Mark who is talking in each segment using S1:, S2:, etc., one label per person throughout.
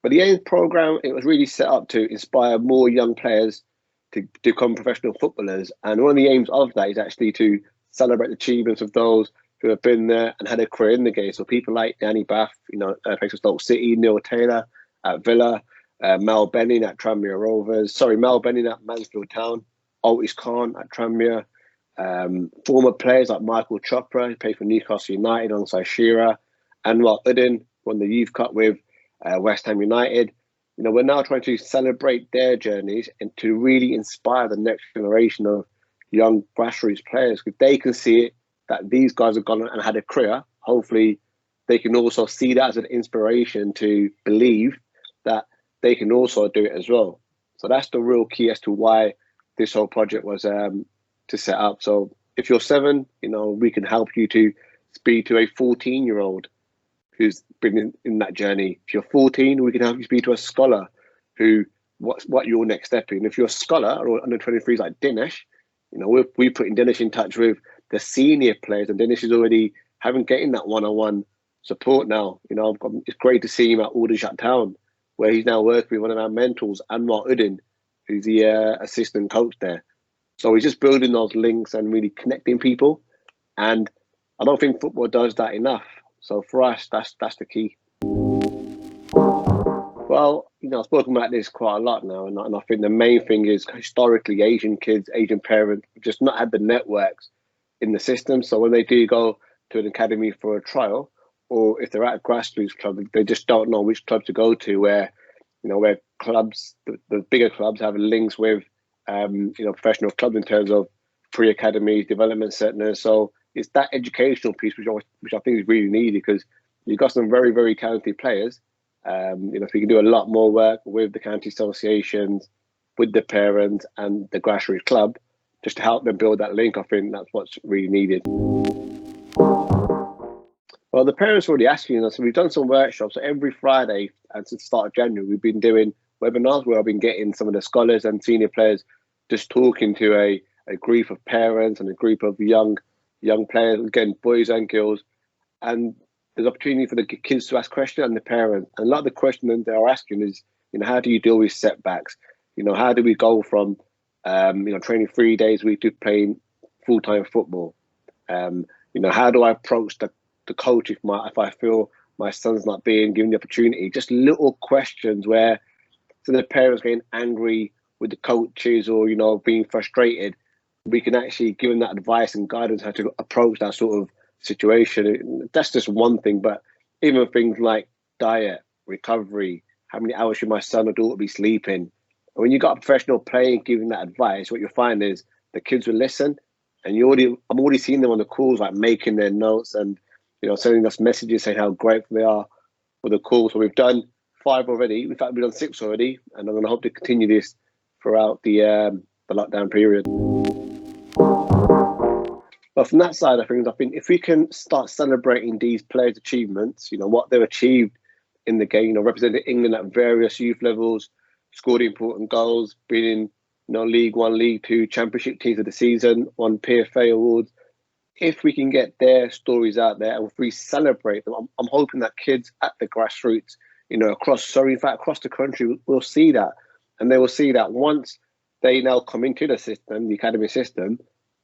S1: But the AIMS program, it was really set up to inspire more young players to become professional footballers. And one of the aims of that is actually to celebrate the achievements of those who have been there and had a career in the game. So people like Danny Bath, plays for Stoke City, Neil Taylor at Villa, Mal Benning at Tranmere Rovers, Mal Benning at Mansfield Town, Otis Khan at Tranmere, former players like Michael Chopra, who played for Newcastle United alongside Shearer, Anwar Uddin won the Youth Cup with West Ham United. We're now trying to celebrate their journeys and to really inspire the next generation of young grassroots players. If they can see it, that these guys have gone and had a career, hopefully they can also see that as an inspiration to believe that they can also do it as well. So that's the real key as to why this whole project was to set up. So if you're 7, we can help you to speak to a 14-year-old who's been in that journey. If you're 14, we can help you speak to a scholar who what your next step in. If you're a scholar or under 23s like Dinesh, we're putting Dinesh in touch with the senior players, and Dinesh is already getting that one-on-one support now. It's great to see him at Aldershot Town, where he's now working with one of our mentors, Anwar Uddin, who's the assistant coach there. So he's just building those links and really connecting people. And I don't think football does that enough. So for us, that's the key. Well, I've spoken about this quite a lot now, and I think the main thing is historically Asian kids, Asian parents just not had the networks in the system. So when they do go to an academy for a trial, or if they're at a grassroots club, they just don't know which club to go to, where clubs, the bigger clubs have links with, professional clubs in terms of pre-academies, development centres. So it's that educational piece which I think is really needed, because you've got some very, very talented players. If we can do a lot more work with the county associations, with the parents and the grassroots club, just to help them build that link, I think that's what's really needed. Well, the parents already asked you, so we've done some workshops. So every Friday, and since the start of January, we've been doing webinars where I've been getting some of the scholars and senior players just talking to a group of parents and a group of young players, again, boys and girls. And there's opportunity for the kids to ask questions and the parents. And a lot of the questions they're asking is, how do you deal with setbacks? How do we go from, training 3 days a week to playing full-time football? How do I approach the coach if I feel my son's not being given the opportunity? Just little questions where, so the parents getting angry with the coaches or, being frustrated, we can actually give them that advice and guidance how to approach that sort of situation. That's just one thing, but even things like diet, recovery, how many hours should my son or daughter be sleeping? And when you got a professional player giving that advice, what you'll find is the kids will listen, and I'm already seeing them on the calls, like making their notes and sending us messages saying how grateful they are for the call. So we've done 5 already. In fact, we've done 6 already, and I'm going to hope to continue this throughout the lockdown period. But from that side of things, I think if we can start celebrating these players' achievements, what they've achieved in the game, representing England at various youth levels, scored important goals, been in League One, League Two, Championship teams of the season, won PFA awards. If we can get their stories out there and if we celebrate them, I'm hoping that kids at the grassroots, across Surrey, in fact, across the country, will see that. And they will see that once they now come into the system, the academy system,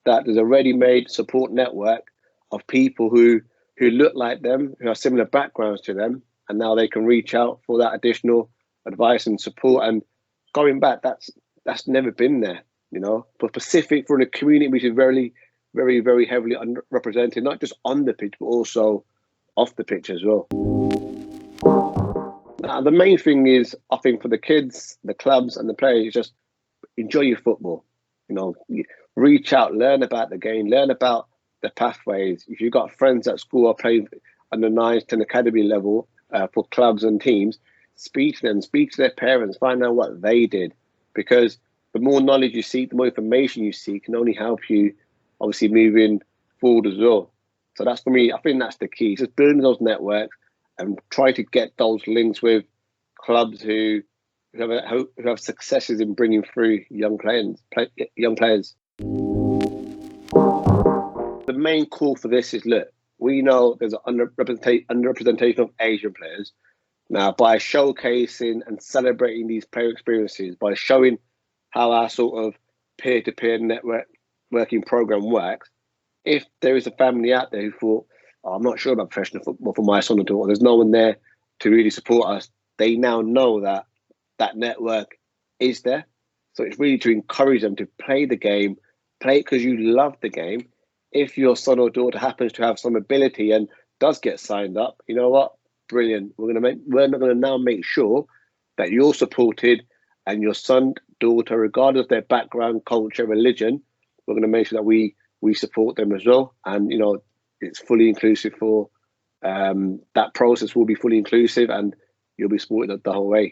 S1: that there's a ready-made support network of people who look like them, who have similar backgrounds to them, and now they can reach out for that additional advice and support. And going back, that's never been there, But specific for a community which is very, very, very heavily underrepresented, not just on the pitch, but also off the pitch as well. Now, the main thing is, I think, for the kids, the clubs and the players, just enjoy your football. Reach out, learn about the game, learn about the pathways. If you've got friends at school or playing under 9, 10 academy level for clubs and teams, speak to them, speak to their parents, find out what they did. Because the more knowledge you seek, the more information you seek can only help you, obviously, moving forward as well. So that's, for me, I think that's the key. Just building those networks and try to get those links with clubs who have successes in bringing through young players. The main call for this is, look, we know there's an underrepresentation of Asian players, Now, by showcasing and celebrating these player experiences, by showing how our sort of peer-to-peer networking program works, if there is a family out there who thought, oh, I'm not sure about professional football for my son or daughter, there's no one there to really support us, they now know that that network is there. So it's really to encourage them to play the game, play it because you love the game. If your son or daughter happens to have some ability and does get signed up, you know what? Brilliant. We're going to now make sure that you're supported, and your son, daughter, regardless of their background, culture, religion, we're going to make sure that we support them as well. And it's fully inclusive for that process will be fully inclusive, and you'll be supported the whole way.